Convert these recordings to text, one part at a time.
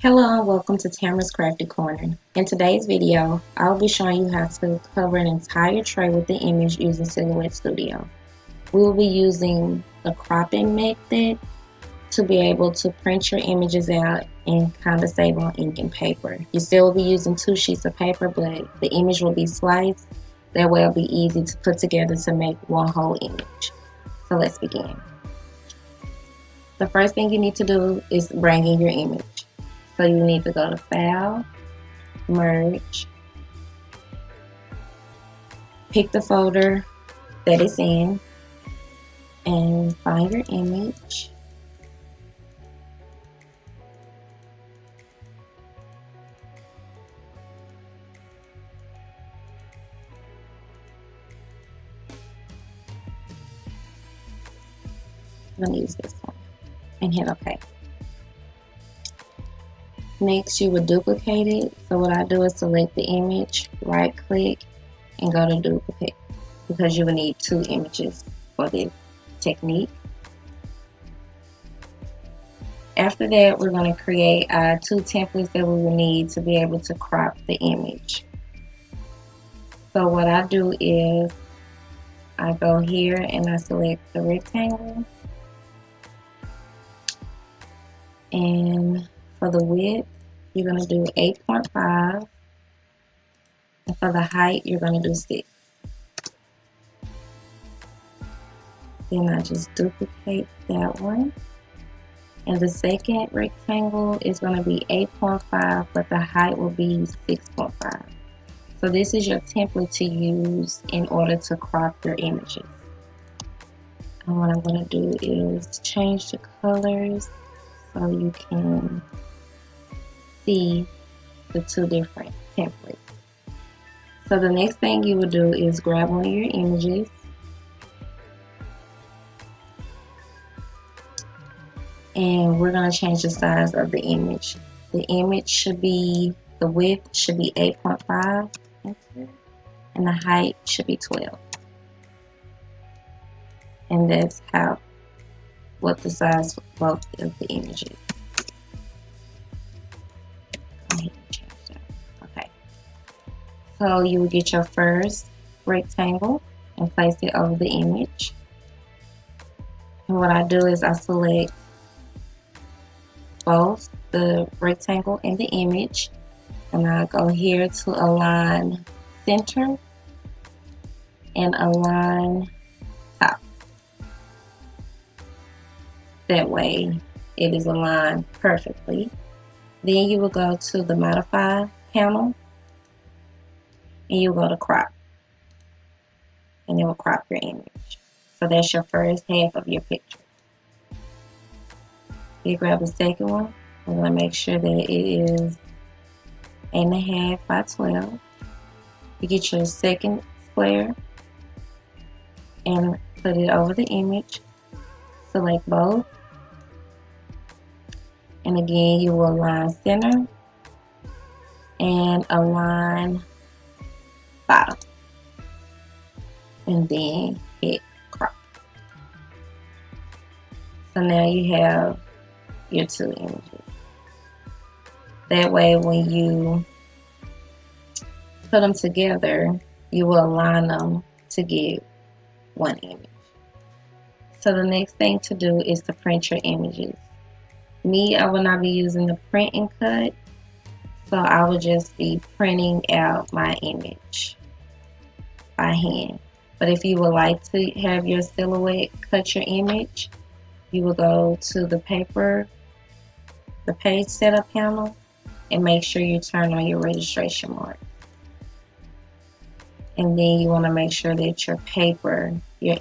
Hello and welcome to Tamara's Crafty Corner. In today's video, I'll be showing you how to cover an entire tray with the image using Silhouette Studio. We will be using the cropping method to be able to print your images out and kind of save on ink and paper. You still will be using 2 sheets of paper, but the image will be sliced. That way it'll be easy to put together to make one whole image. So let's begin. The first thing you need to do is bring in your image. So you need to go to File, Merge, pick the folder that it's in, and find your image. I'm going to use this one and hit OK. Next, you will duplicate it. So what I do is select the image, right click, and go to duplicate because you will need 2 images for this technique. After that, we're going to create our 2 templates that we will need to be able to crop the image. So what I do is I go here and I select the rectangle, and for the width you're going to do 8.5, and for the height you're going to do 6. Then I just duplicate that one, and the second rectangle is going to be 8.5, but the height will be 6.5. So this is your template to use in order to crop your images. And what I'm going to do is change the colors so you can see the 2 different templates. So the next thing you will do is grab one of your images and we're going to change the size of the image. The image should be, the width should be 8.5 and the height should be 12. And that's what the size for both of the images. Go ahead and change that. Okay. So you will get your first rectangle and place it over the image. And what I do is I select both the rectangle and the image, and I go here to align center and align top. That way it is aligned perfectly. Then you will go to the modify panel and you will go to crop, and it will crop your image. So that's your first half of your picture. You grab the second one. I'm going to make sure that it is 8.5 by 12. You get your second square and put it over the image. Select both. And again, you will align center and align bottom. And then hit crop. So now you have your 2 images. That way when you put them together, you will align them to get one image. So the next thing to do is to print your images. Me, I will not be using the print and cut, so I will just be printing out my image by hand. But if you would like to have your Silhouette cut your image, you will go to the page setup panel, and make sure you turn on your registration mark. And then you want to make sure that your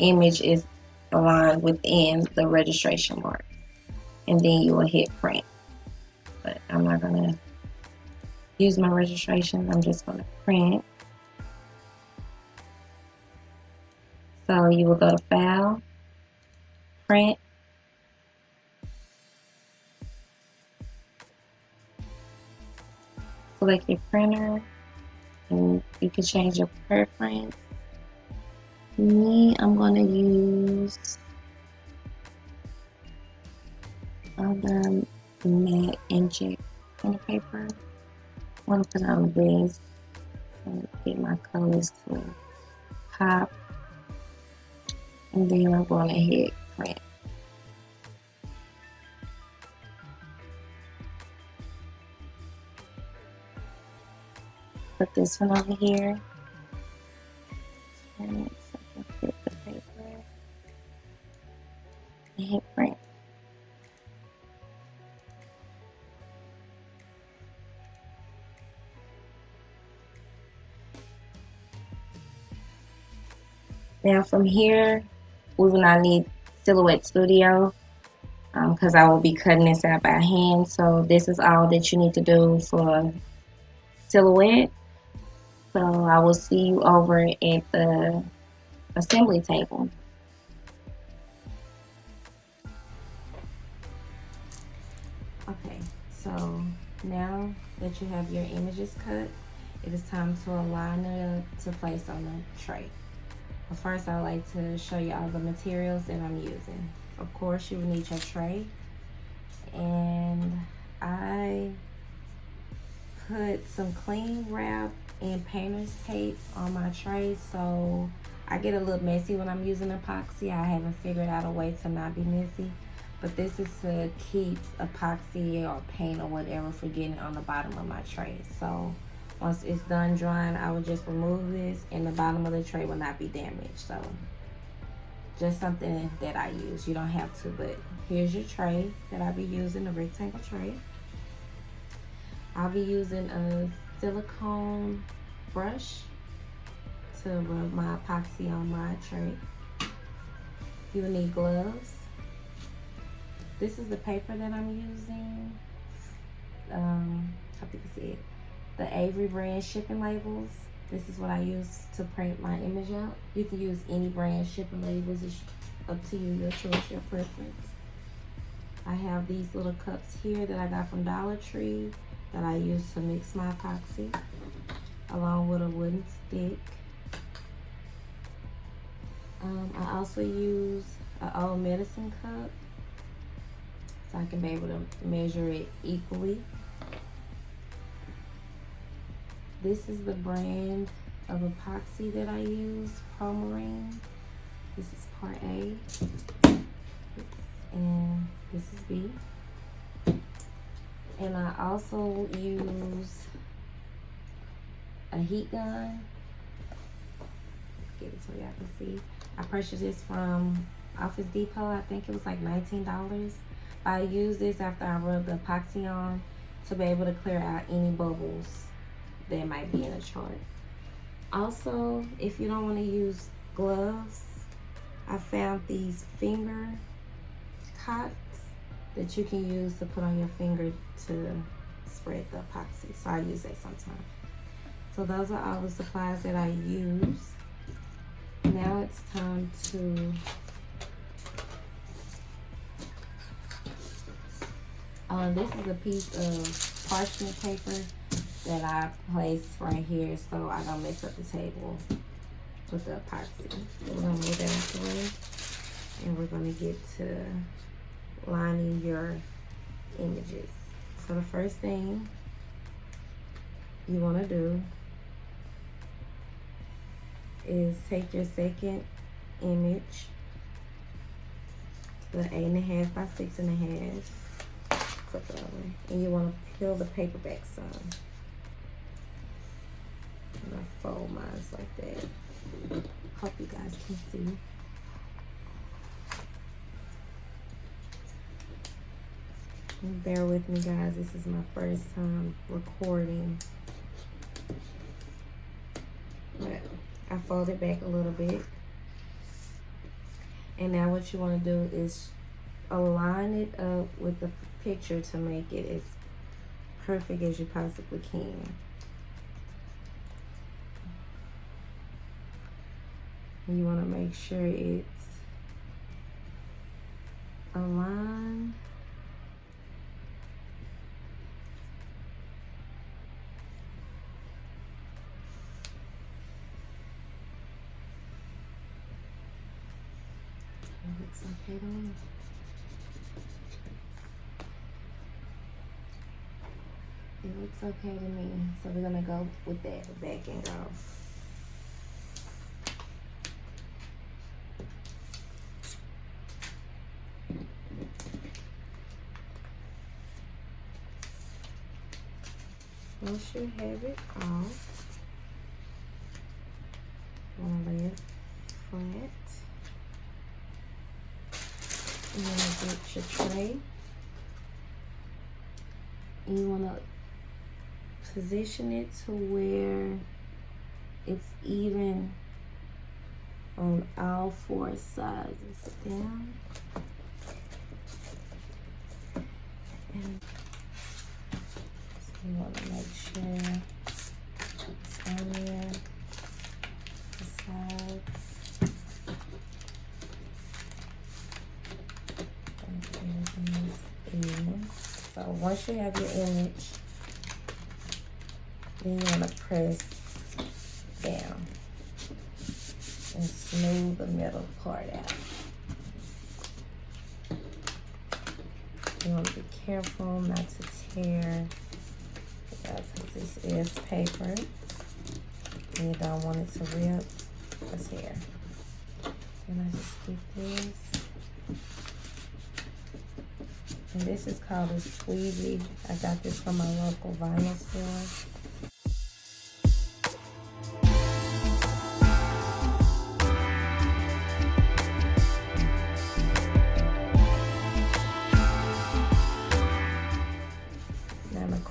image is aligned within the registration mark. And then you will hit print. But I'm not going to use my registration. I'm just going to print. So you will go to File, Print, select your printer, and you can change your preference. Me, I'm going to use other matte inkjet any paper. I want to put it on the base and get my colors to pop. And then I'm going to hit print. Put this one over here. Turn it so I can flip the paper. And hit print. Now from here, we will not need Silhouette Studio because I will be cutting this out by hand. So this is all that you need to do for Silhouette. So I will see you over at the assembly table. Okay, so now that you have your images cut, it is time to align it up to place on the tray. But first, I would like to show you all the materials that I'm using. Of course, you will need your tray, and I put some cling wrap and painter's tape on my tray, so I get a little messy when I'm using epoxy. I haven't figured out a way to not be messy, but this is to keep epoxy or paint or whatever from getting on the bottom of my tray. So once it's done drying, I will just remove this and the bottom of the tray will not be damaged. So just something that I use. You don't have to, but here's your tray that I'll be using, a rectangle tray. I'll be using a silicone brush to rub my epoxy on my tray. You will need gloves. This is the paper that I'm using. Hope you can see it. The Avery brand shipping labels. This is what I use to print my image out. You can use any brand shipping labels. It's up to you, your choice, your preference. I have these little cups here that I got from Dollar Tree that I use to mix my epoxy, along with a wooden stick. I also use an old medicine cup so I can be able to measure it equally. This is the brand of epoxy that I use, Promarine. This is part A, and this is B. And I also use a heat gun. Get it so y'all can see. I purchased this from Office Depot. I think it was like $19. I use this after I rub the epoxy on to be able to clear out any bubbles that might be in a chart. Also, if you don't want to use gloves, I found these finger cots that you can use to put on your finger to spread the epoxy. So I use that sometimes. So those are all the supplies that I use. Now it's time to this is a piece of parchment paper that I placed right here so I don't mess up the table with the epoxy. We're gonna move that out the way, and we're gonna get to lining your images. So the first thing you want to do is take your second image, the 8.5 by 6.5, flip it over, and you want to peel the paper back some. I'm gonna fold mine like that. Hope you guys can see. And bear with me, guys. This is my first time recording. But I fold it back a little bit. And now what you want to do is align it up with the picture to make it as perfect as you possibly can. And you want to make sure it's aligned. Looks okay to me. It looks okay to me. So we're gonna go with that back and go. Once you have it off, you want to lay it flat. You want to get your tray. And you want to position it to where it's even on all four sides. Down. And you want to make sure it's on there, the sides, and everything is even. So once you have your image, then you want to press down and smooth the middle part out. You want to be careful not to tear, because this is paper. And you don't want it to rip or tear. And I just get this. And this is called a Squeezy. I got this from my local vinyl store.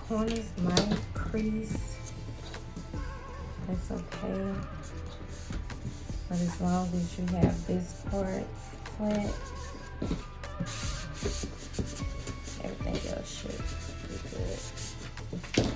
Corners might crease, that's okay, but as long as you have this part flat, everything else should be good. Okay.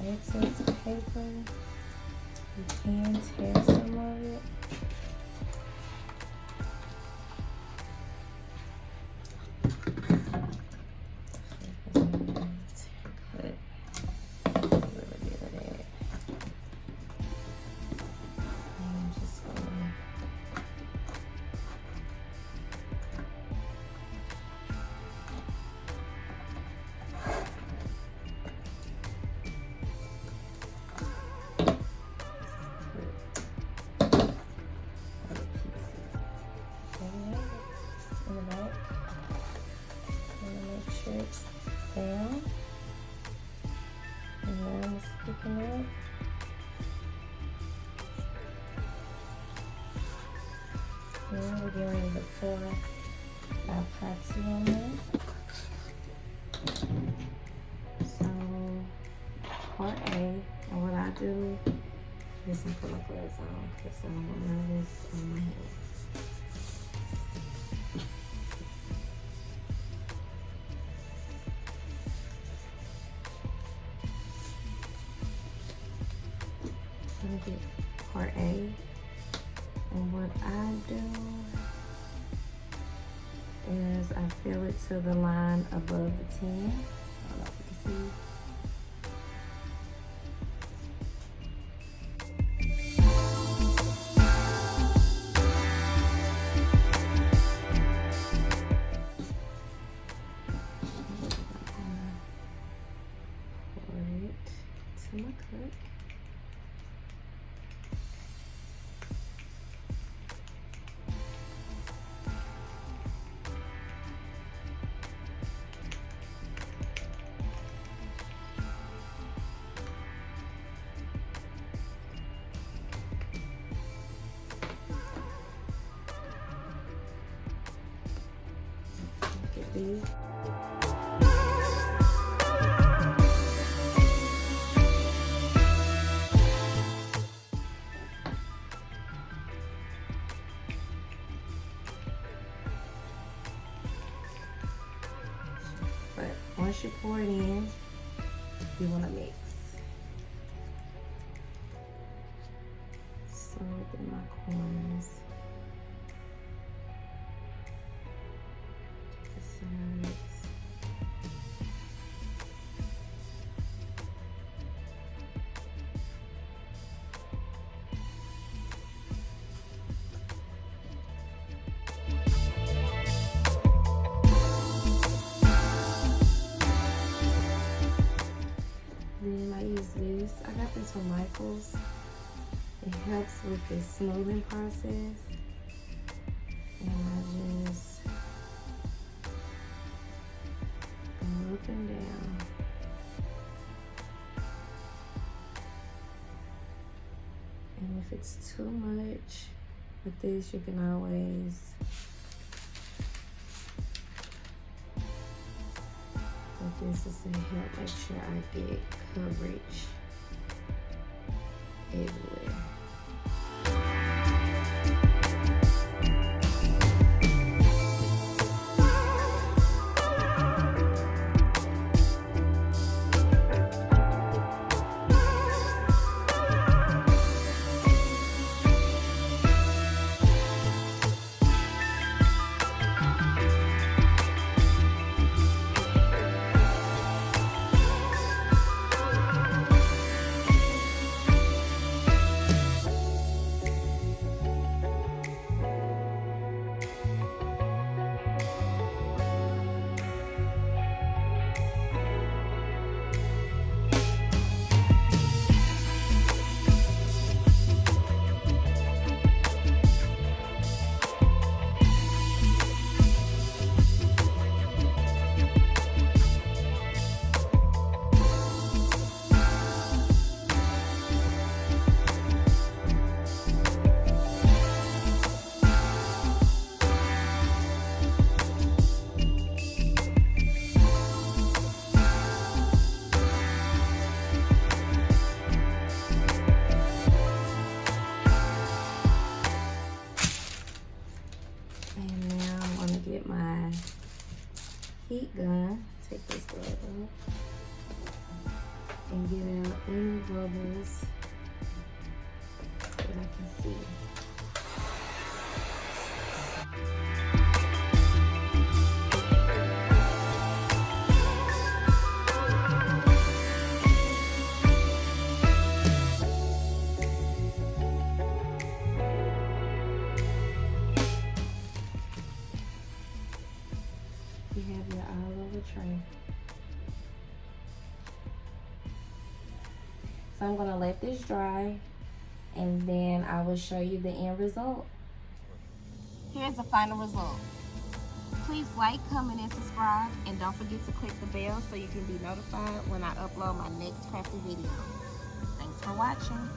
Excess paper, you can tear some of it. Cut a little bit of that. And I'm just gonna down, and one is sticking out. Now we're getting ready to pour our epoxy on there. So part A, and what I do is I put my gloves on because I don't want none of this on my hands. Get part A, and what I do is I fill it to the line above the 10. I don't know if you can see. Pour it to my cup. Get crafty. But once you pour it in, you want to mix. So within my corners, the sides. Then I use this. I got this from Michael's. It helps with the smoothing process. And I just go up and down. And if it's too much with this, you can always this is to help make sure I get coverage everywhere. Get my heat gun, take this glove off, and get out any bubbles that I can see. You have your all over tray. So I'm gonna let this dry and then I will show you the end result. Here's the final result. Please like, comment, and subscribe, and don't forget to click the bell so you can be notified when I upload my next crafty video. Thanks for watching.